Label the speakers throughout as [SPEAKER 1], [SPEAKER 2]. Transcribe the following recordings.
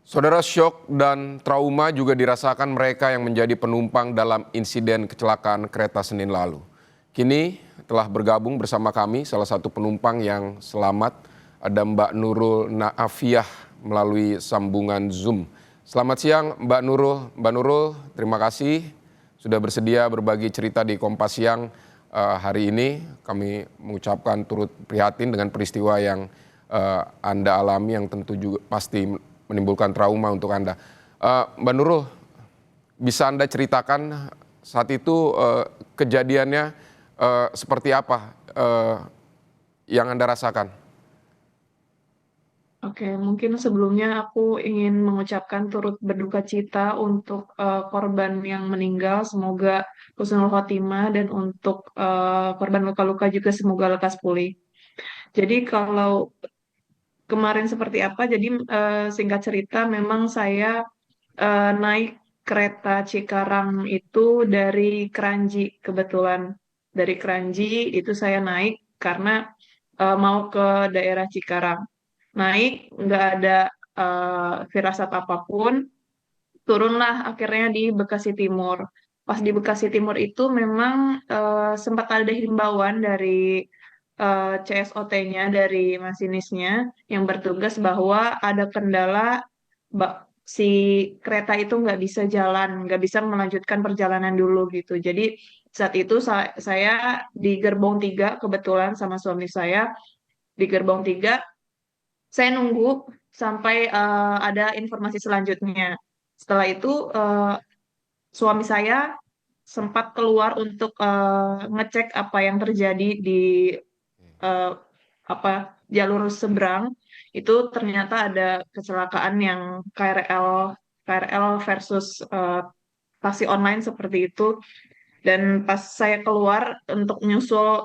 [SPEAKER 1] Saudara, syok dan trauma juga dirasakan mereka yang menjadi penumpang dalam insiden kecelakaan kereta Senin lalu. Kini telah bergabung bersama kami salah satu penumpang yang selamat, ada Mbak Nurul Naafiah melalui sambungan Zoom. Selamat siang Mbak Nurul. Mbak Nurul, terima kasih sudah bersedia berbagi cerita di Kompas Siang hari ini. Kami mengucapkan turut prihatin dengan peristiwa yang Anda alami yang tentu juga pasti menimbulkan trauma untuk Anda. Mbak Nurul, bisa Anda ceritakan saat itu kejadiannya seperti apa yang Anda rasakan?
[SPEAKER 2] Oke, mungkin sebelumnya aku ingin mengucapkan turut berduka cita untuk korban yang meninggal, semoga husnul khotimah, dan untuk korban luka-luka juga semoga lekas pulih. Jadi kalau kemarin seperti apa? Jadi singkat cerita, memang saya naik kereta Cikarang itu dari Kranji kebetulan. Dari Kranji itu saya naik karena mau ke daerah Cikarang. Naik, nggak ada firasat apapun, turunlah akhirnya di Bekasi Timur. Pas di Bekasi Timur itu memang sempat ada himbauan dari CSOT-nya, dari masinisnya yang bertugas bahwa ada kendala, si kereta itu nggak bisa jalan, nggak bisa melanjutkan perjalanan dulu gitu. Jadi saat itu saya di gerbong 3 kebetulan sama suami saya di gerbong 3, saya nunggu sampai ada informasi selanjutnya. Setelah itu suami saya sempat keluar untuk ngecek apa yang terjadi di eh, apa jalur seberang. Itu ternyata ada kecelakaan yang KRL versus taksi online seperti itu. Dan pas saya keluar untuk nyusul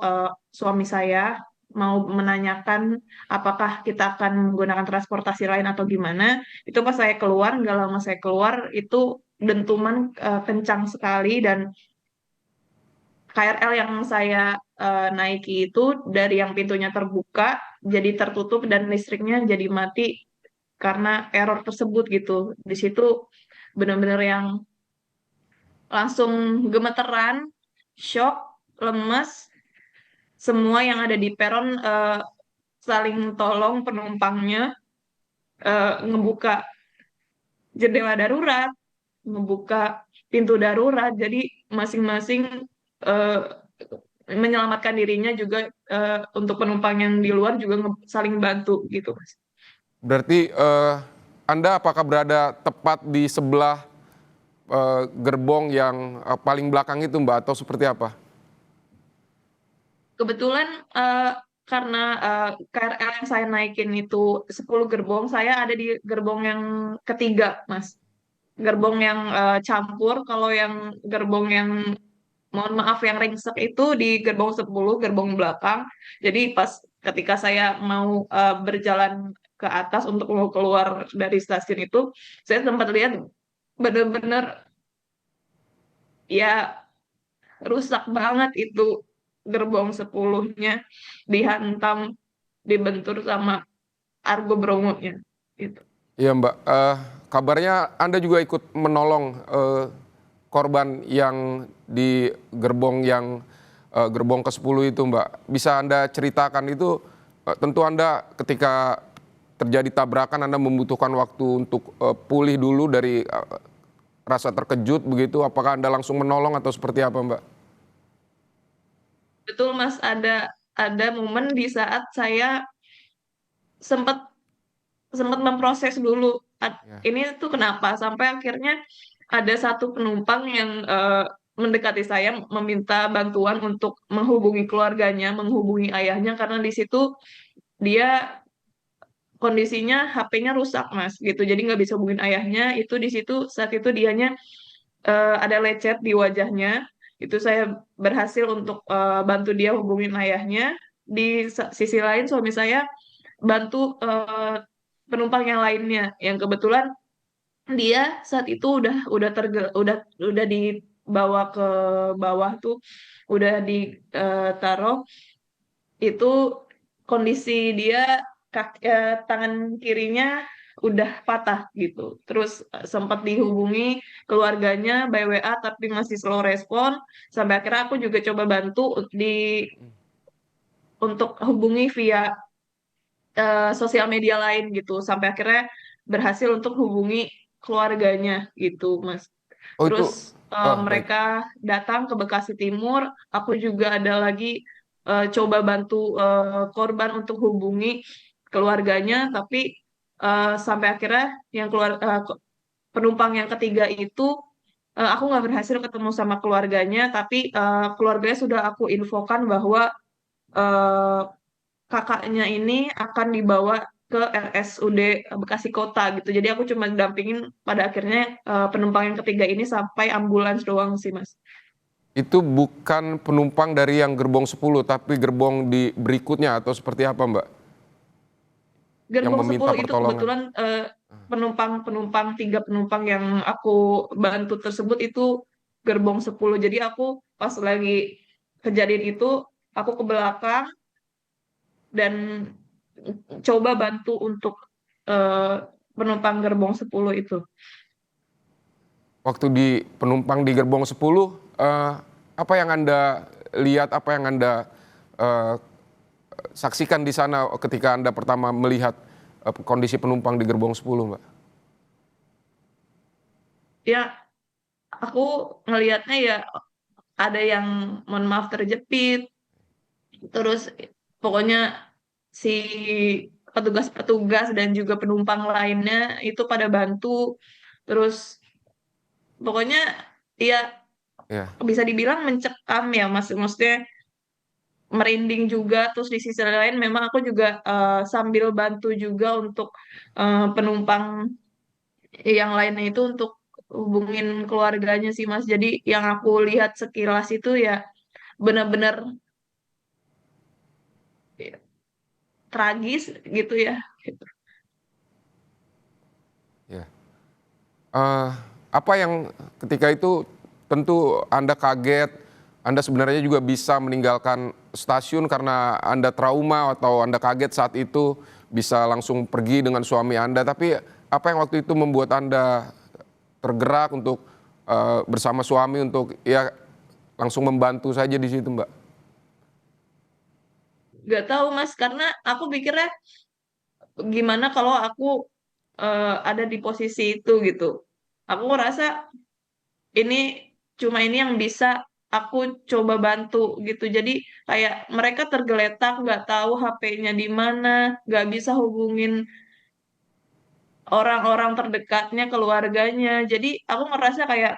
[SPEAKER 2] suami saya, mau menanyakan apakah kita akan menggunakan transportasi lain atau gimana, itu pas saya keluar, nggak lama saya keluar, itu dentuman kencang sekali, dan KRL yang saya naiki itu dari yang pintunya terbuka jadi tertutup dan listriknya jadi mati karena error tersebut gitu. Di situ benar-benar yang langsung gemeteran, shock, lemes, semua yang ada di peron saling tolong penumpangnya, ngebuka jendela darurat, ngebuka pintu darurat, jadi masing-masing eh, menyelamatkan dirinya juga, untuk penumpang yang di luar juga saling bantu gitu, Mas.
[SPEAKER 1] Berarti Anda apakah berada tepat di sebelah gerbong yang paling belakang itu Mbak atau seperti apa?
[SPEAKER 2] Kebetulan karena KRL yang saya naikin itu 10 gerbong, saya ada di gerbong yang ketiga, Mas. Gerbong yang campur, kalau yang gerbong yang mohon maaf yang ringsek itu di gerbong 10, gerbong belakang. Jadi pas ketika saya mau berjalan ke atas untuk mau keluar dari stasiun itu, saya sempat lihat bener-bener ya rusak banget itu gerbong 10-nya, dihantam, dibentur sama Argo Bromonya gitu.
[SPEAKER 1] Iya Mbak, kabarnya Anda juga ikut menolong korban yang di gerbong gerbong ke-10 itu Mbak. Bisa Anda ceritakan itu, tentu Anda ketika terjadi tabrakan Anda membutuhkan waktu untuk pulih dulu dari rasa terkejut begitu. Apakah Anda langsung menolong atau seperti apa Mbak?
[SPEAKER 2] Betul, Mas, ada momen di saat saya sempat sempat memproses dulu,
[SPEAKER 1] Ya.
[SPEAKER 2] ini tuh kenapa sampai akhirnya ada satu penumpang yang mendekati saya meminta bantuan untuk menghubungi keluarganya, menghubungi ayahnya, karena di situ dia kondisinya HP-nya rusak, Mas, gitu. Jadi nggak bisa hubungin ayahnya. Itu di situ saat itu dianya ada lecet di wajahnya. Itu saya berhasil untuk bantu dia hubungin ayahnya. Di sisi lain suami saya bantu penumpang yang lainnya yang kebetulan dia saat itu udah dibawa ke bawah tuh, udah ditaruh. Itu kondisi dia tangan kirinya udah patah gitu. Terus sempat dihubungi keluarganya by WA tapi masih slow respon. Sampai akhirnya aku juga coba bantu untuk hubungi via sosial media lain gitu. Sampai akhirnya berhasil untuk hubungi keluarganya gitu, Mas.
[SPEAKER 1] Oh itu,
[SPEAKER 2] Terus
[SPEAKER 1] baik.
[SPEAKER 2] mereka datang ke Bekasi Timur. Aku juga ada lagi coba bantu korban untuk hubungi keluarganya, tapi sampai akhirnya yang penumpang yang ketiga itu aku nggak berhasil ketemu sama keluarganya, tapi keluarganya sudah aku infokan bahwa eh, kakaknya ini akan dibawa ke RSUD Bekasi Kota gitu. Jadi aku cuma dampingin pada akhirnya penumpang yang ketiga ini sampai ambulans doang sih, Mas.
[SPEAKER 1] Itu bukan penumpang dari yang gerbong 10, tapi gerbong di berikutnya atau seperti apa, Mbak? Yang
[SPEAKER 2] Gerbong
[SPEAKER 1] meminta
[SPEAKER 2] 10 itu
[SPEAKER 1] pertolongan.
[SPEAKER 2] kebetulan penumpang tiga penumpang yang aku bantu tersebut itu gerbong 10. Jadi aku pas lagi kejadian itu aku ke belakang dan coba bantu untuk eh, penumpang gerbong 10 itu.
[SPEAKER 1] Waktu di penumpang di gerbong 10, apa yang Anda lihat, apa yang Anda eh, saksikan di sana ketika Anda pertama melihat kondisi penumpang di gerbong 10, Mbak?
[SPEAKER 2] Ya, aku ngelihatnya ya ada yang mohon maaf terjepit, terus pokoknya si petugas-petugas dan juga penumpang lainnya itu pada bantu, terus pokoknya ya
[SPEAKER 1] Ya,
[SPEAKER 2] bisa dibilang mencekam ya Mas, maksudnya merinding juga. Terus di sisi lain memang aku juga sambil bantu juga untuk penumpang yang lainnya itu untuk hubungin keluarganya sih Mas. Jadi yang aku lihat sekilas itu ya benar-benar ya, tragis gitu ya. Gitu.
[SPEAKER 1] ya. Apa yang ketika itu tentu Anda kaget, Anda sebenarnya juga bisa meninggalkan stasiun karena Anda trauma atau Anda kaget saat itu bisa langsung pergi dengan suami Anda. Tapi apa yang waktu itu membuat Anda tergerak untuk bersama suami untuk ya langsung membantu saja di situ, Mbak?
[SPEAKER 2] Gak tahu Mas, karena aku pikirnya gimana kalau aku ada di posisi itu gitu. Aku ngerasa ini cuma ini yang bisa aku coba bantu gitu. Jadi kayak mereka tergeletak, nggak tahu HP-nya di mana, nggak bisa hubungin orang-orang terdekatnya, keluarganya. Jadi aku ngerasa kayak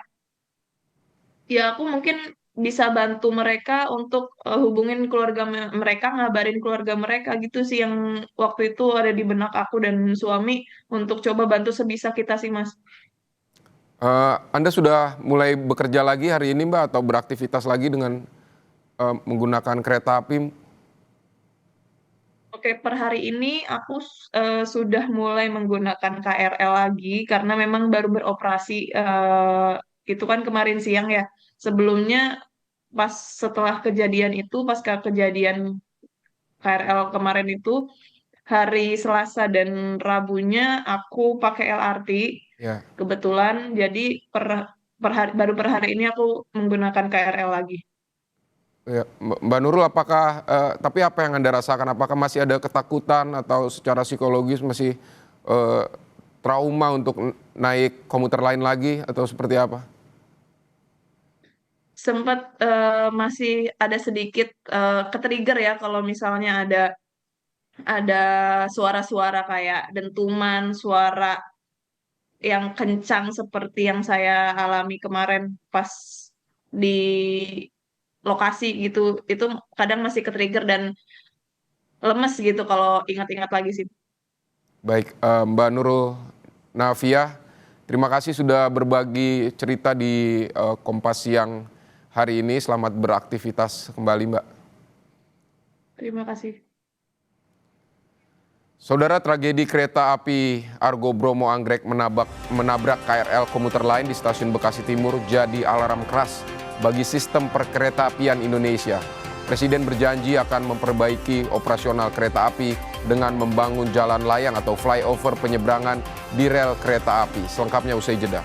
[SPEAKER 2] ya aku mungkin bisa bantu mereka untuk hubungin keluarga mereka, ngabarin keluarga mereka gitu sih yang waktu itu ada di benak aku dan suami untuk coba bantu sebisa kita sih Mas.
[SPEAKER 1] Anda sudah mulai bekerja lagi hari ini, Mbak, atau beraktivitas lagi dengan menggunakan kereta api?
[SPEAKER 2] Oke, per hari ini aku sudah mulai menggunakan KRL lagi karena memang baru beroperasi itu kan kemarin siang ya. Sebelumnya pas setelah kejadian itu, pasca kejadian KRL kemarin itu, hari Selasa dan Rabunya aku pakai LRT
[SPEAKER 1] Ya.
[SPEAKER 2] kebetulan. Jadi baru per hari ini aku menggunakan KRL lagi.
[SPEAKER 1] Ya, Mbak Nurul, apakah tapi apa yang Anda rasakan? Apakah masih ada ketakutan atau secara psikologis masih eh, trauma untuk naik komuter lain lagi atau seperti apa?
[SPEAKER 2] Sempat masih ada sedikit ke-trigger ya kalau misalnya ada suara-suara kayak dentuman, suara yang kencang seperti yang saya alami kemarin pas di lokasi gitu. Itu kadang masih ke-trigger dan lemes gitu kalau ingat-ingat lagi sih.
[SPEAKER 1] Baik, Mbak Nurul Navia, terima kasih sudah berbagi cerita di Kompas Siang hari ini. Selamat beraktivitas kembali, Mbak.
[SPEAKER 2] Terima kasih.
[SPEAKER 1] Saudara, tragedi kereta api Argo Bromo Anggrek menabrak KRL komuter lain di stasiun Bekasi Timur jadi alarm keras bagi sistem perkeretaapian Indonesia. Presiden berjanji akan memperbaiki operasional kereta api dengan membangun jalan layang atau flyover penyeberangan di rel kereta api. Selengkapnya usai jeda.